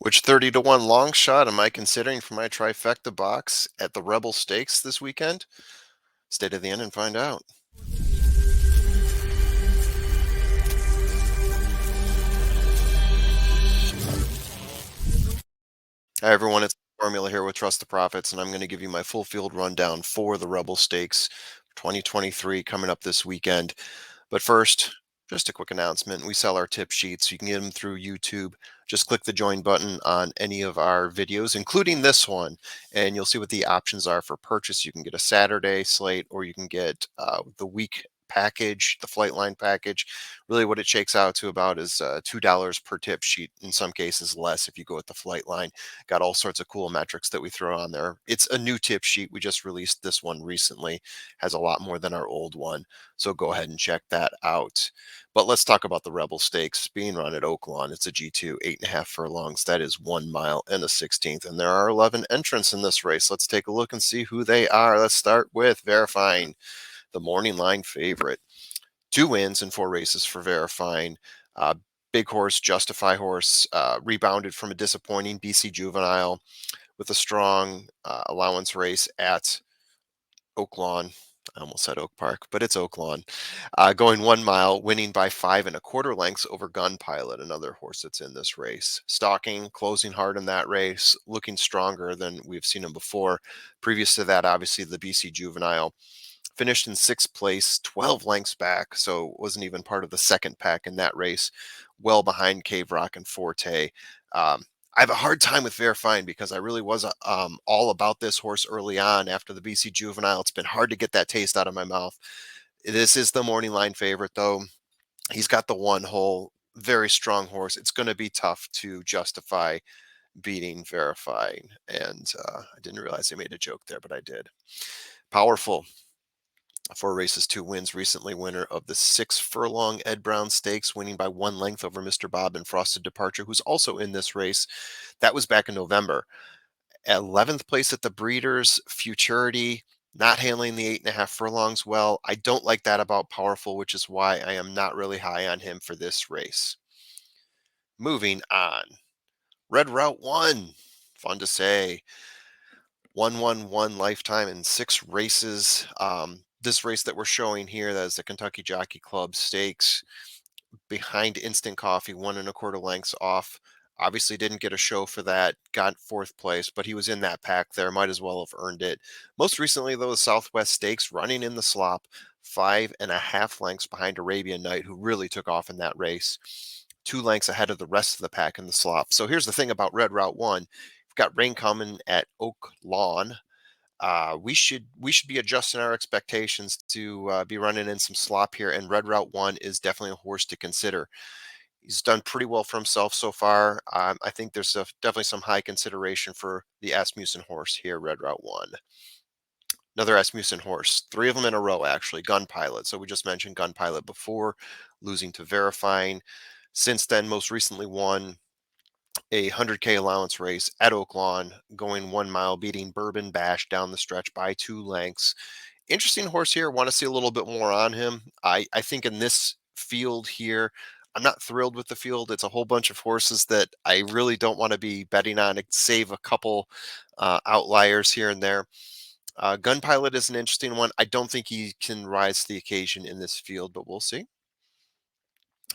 Which 30 to 1 long shot am I considering for my trifecta box at the Rebel Stakes this weekend? Stay to the end and find out. Hi, everyone. It's Formula here with Trust the Profits, and I'm going to give you my full field rundown for the Rebel Stakes 2023 coming up this weekend. But first, just a quick announcement. We sell our tip sheets. You can get them through YouTube. Just click the join button on any of our videos, including this one, and you'll see what the options are for purchase. You can get a Saturday slate, or you can get the week package, the flight line package. Really, what it shakes out to about is $2 per tip sheet, in some cases less if you go with the flight line. Got all sorts of cool metrics that we throw on there. It's a new tip sheet. We just released this one recently, has a lot more than our old one. So go ahead and check that out. But let's talk about the Rebel Stakes being run at Oaklawn. It's a G2, 8.5 furlongs. That is 1 mile and a 16th. And there are 11 entrants in this race. Let's take a look and see who they are. Let's start with Verifying, the morning line favorite. 2 wins in 4 races for Verifying. Uh, Big horse, Justify horse, rebounded from a disappointing BC Juvenile with a strong allowance race at Oaklawn. I almost said Oak Park, but it's Oaklawn. Going 1 mile, winning by 5 1/4 lengths over Gun Pilot, another horse that's in this race. Stalking, closing hard in that race, looking stronger than we've seen him before. Previous to that, obviously, the BC Juvenile finished in sixth place, 12 lengths back, so wasn't even part of the second pack in that race, well behind Cave Rock and Forte. I have a hard time with Verifying because I really was all about this horse early on after the BC Juvenile. It's been hard to get that taste out of my mouth. This is the morning line favorite, though. He's got the one hole, very strong horse. It's going to be tough to justify beating Verifying. And I didn't realize I made a joke there, but I did. Powerful. 4 races, 2 wins, recently winner of the 6 furlong Ed Brown Stakes, winning by 1 length over Mr. Bob and Frosted Departure, who's also in this race. That was back in November. 11th place at the Breeders, Futurity, not handling the 8.5 furlongs well. I don't like that about Powerful, which is why I am not really high on him for this race. Moving on. Red Route 1, fun to say. 111 lifetime in 6 races. This race that we're showing here, that is the Kentucky Jockey Club Stakes, behind Instant Coffee, 1 1/4 lengths off. Obviously didn't get a show for that, got fourth place, but he was in that pack there, might as well have earned it. Most recently, though, the Southwest Stakes, running in the slop, 5.5 lengths behind Arabian Night, who really took off in that race. 2 lengths ahead of the rest of the pack in the slop. So here's the thing about Red Route 1. We've got rain coming at Oak Lawn. We should be adjusting our expectations to be running in some slop here, and Red Route 1 is definitely a horse to consider. He's done pretty well for himself so far. I think there's definitely some high consideration for the Asmussen horse here, Red Route 1. Another Asmussen horse, 3 of them in a row, actually. Gun Pilot. So we just mentioned Gun Pilot before, losing to Verifying. Since then, most recently won a 100K allowance race at Oaklawn, going 1 mile, beating Bourbon Bash down the stretch by 2 lengths. Interesting horse here. Want to see a little bit more on him. I think in this field here, I'm not thrilled with the field. It's a whole bunch of horses that I really don't want to be betting on, save a couple outliers here and there. Gun Pilot is an interesting one. I don't think he can rise to the occasion in this field, but we'll see.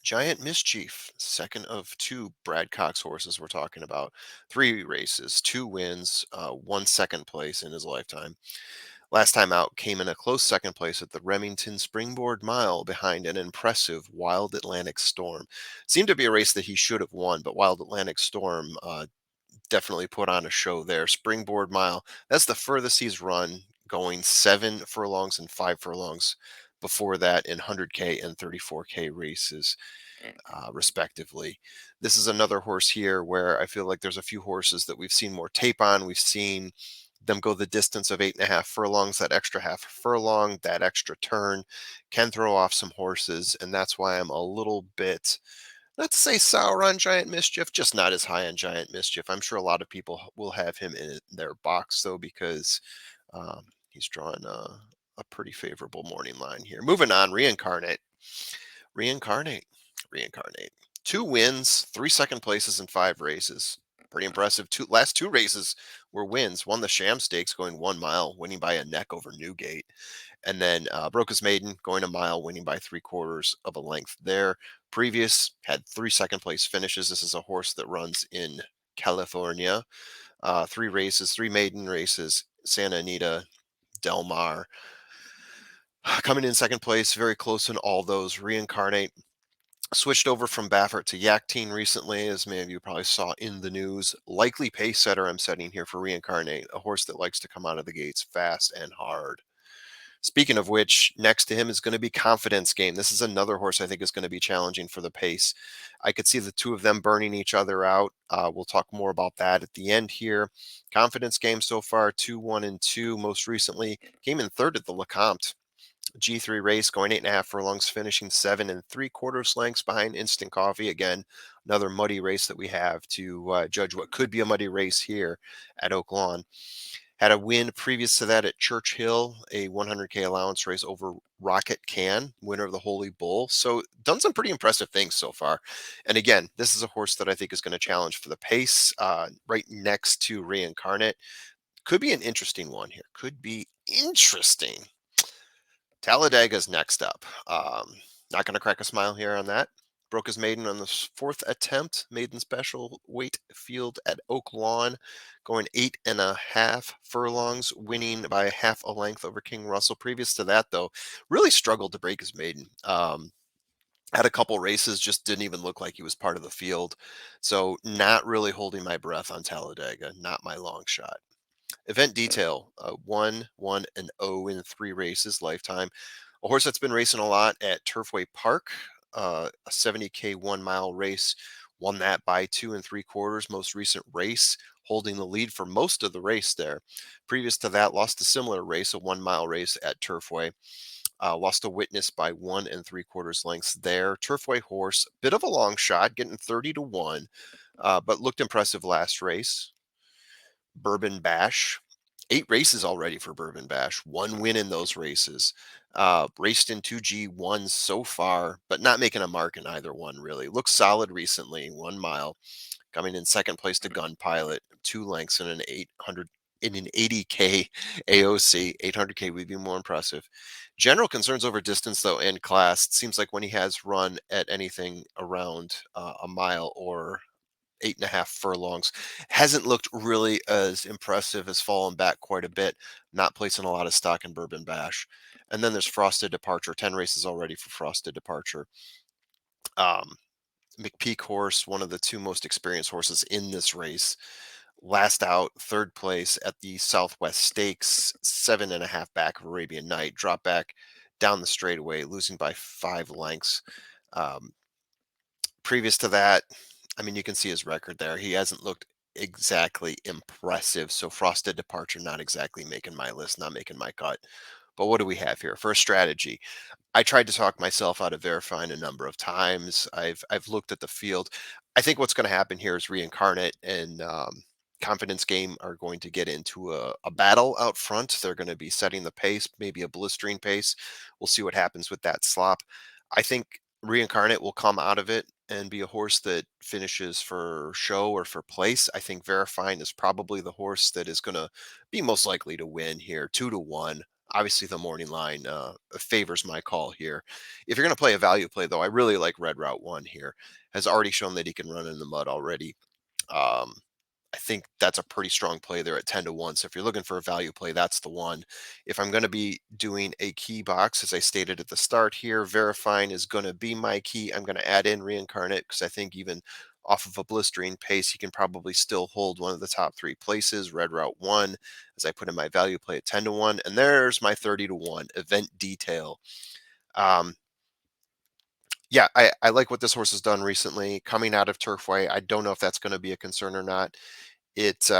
Giant Mischief, second of two Brad Cox horses we're talking about. 3 races, 2 wins, 1 second place in his lifetime. Last time out came in a close second place at the Remington Springboard Mile behind an impressive Wild Atlantic Storm. Seemed to be a race that he should have won, but Wild Atlantic Storm definitely put on a show there. Springboard Mile, that's the furthest he's run, going 7 furlongs and 5 furlongs before that in 100K and 34K races, respectively. This is another horse here where I feel like there's a few horses that we've seen more tape on. We've seen them go the distance of 8.5 furlongs, that extra half furlong, that extra turn can throw off some horses. And that's why I'm a little bit, not to say sour on Giant Mischief, just not as high on Giant Mischief. I'm sure a lot of people will have him in their box, though, because he's drawn a pretty favorable morning line here. Moving on, Reincarnate. Reincarnate. Reincarnate. 2 wins, 3 second places in 5 races. Pretty impressive. Last two races were wins. Won the Sham Stakes going 1 mile, winning by a neck over Newgate, and then broke his maiden going a mile, winning by 3/4 of a length there. Previous had three second place finishes. This is a horse that runs in California. Three races, three maiden races, Santa Anita, Del Mar. Coming in second place, very close in all those. Reincarnate switched over from Baffert to Yakteen recently, as many of you probably saw in the news. Likely pace setter I'm setting here for Reincarnate, a horse that likes to come out of the gates fast and hard. Speaking of which, next to him is going to be Confidence Game. This is another horse I think is going to be challenging for the pace. I could see the two of them burning each other out. We'll talk more about that at the end here. Confidence Game so far, 2-1-2. Most recently came in third at the Lecomte G3 race, going 8.5 furlongs, finishing 7 3/4 lengths behind Instant Coffee. Again, another muddy race that we have to judge what could be a muddy race here at Oak Lawn. Had a win previous to that at Churchill, a 100K allowance race over Rocket Can, winner of the Holy Bull. So done some pretty impressive things so far. And again, this is a horse that I think is going to challenge for the pace, right next to Reincarnate. Could be an interesting one here. Could be interesting. Talladega's next up. Not going to crack a smile here on that. Broke his maiden on the fourth attempt, maiden special weight field at Oak Lawn, going 8.5 furlongs, winning by half a length over King Russell. Previous to that, though, really struggled to break his maiden. Had a couple races, just didn't even look like he was part of the field. So not really holding my breath on Talladega, not my long shot. Event detail, 1-1-0 in three races, lifetime. A horse that's been racing a lot at Turfway Park, a 70K 1 mile race, won that by 2 3/4. Most recent race, holding the lead for most of the race there. Previous to that, lost a similar race, a 1 mile race at Turfway. Lost a witness by 1 3/4 lengths there. Turfway horse, bit of a long shot, getting 30-1, but looked impressive last race. Bourbon Bash. 8 races already for Bourbon Bash. One win in those races. Raced in 2G1s so far, but not making a mark in either one, really. Looks solid recently. 1 mile. Coming in second place to Gun Pilot. 2 lengths in an 80K AOC. 800K would be more impressive. General concerns over distance, though, and class. It seems like when he has run at anything around a mile or 8.5 furlongs. Hasn't looked really as impressive, has fallen back quite a bit, not placing a lot of stock in Bourbon Bash. And then there's Frosted Departure, 10 races already for Frosted Departure. Um, McPeak horse, one of the two most experienced horses in this race. Last out, third place at the Southwest Stakes, 7.5 back of Arabian Night, drop back down the straightaway, losing by 5 lengths. Um, Previous to that, I mean, you can see his record there. He hasn't looked exactly impressive. So Frosted Departure, not exactly making my list, not making my cut. But what do we have here? First strategy. I tried to talk myself out of verifying a number of times. I've looked at the field. I think what's going to happen here is Reincarnate and Confidence Game are going to get into a battle out front. They're going to be setting the pace, maybe a blistering pace. We'll see what happens with that slop. I think Reincarnate will come out of it and be a horse that finishes for show or for place. I think Verifying is probably the horse that is going to be most likely to win here, 2-1. Obviously, the morning line favors my call here. If you're going to play a value play, though, I really like Red Route 1 here. Has already shown that he can run in the mud already. Um, I think that's a pretty strong play there at 10-1. So if you're looking for a value play, that's the one. If I'm going to be doing a key box, as I stated at the start here, Verifying is going to be my key. I'm going to add in Reincarnate because I think even off of a blistering pace, he can probably still hold one of the top three places. Red Route 1, as I put in my value play at 10-1. And there's my 30-1 event detail. Yeah, I like what this horse has done recently coming out of Turfway. I don't know if that's going to be a concern or not. It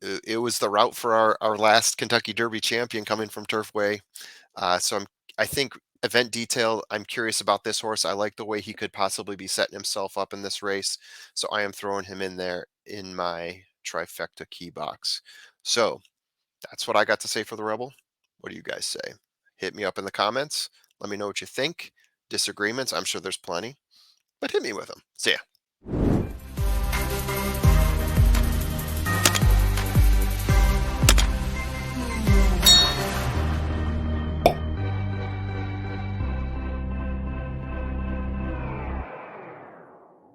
it was the route for our last Kentucky Derby champion coming from Turfway. So I think event detail. I'm curious about this horse. I like the way he could possibly be setting himself up in this race. So I am throwing him in there in my trifecta key box. So that's what I got to say for the Rebel. What do you guys say? Hit me up in the comments. Let me know what you think. Disagreements, I'm sure there's plenty, but hit me with them. See ya.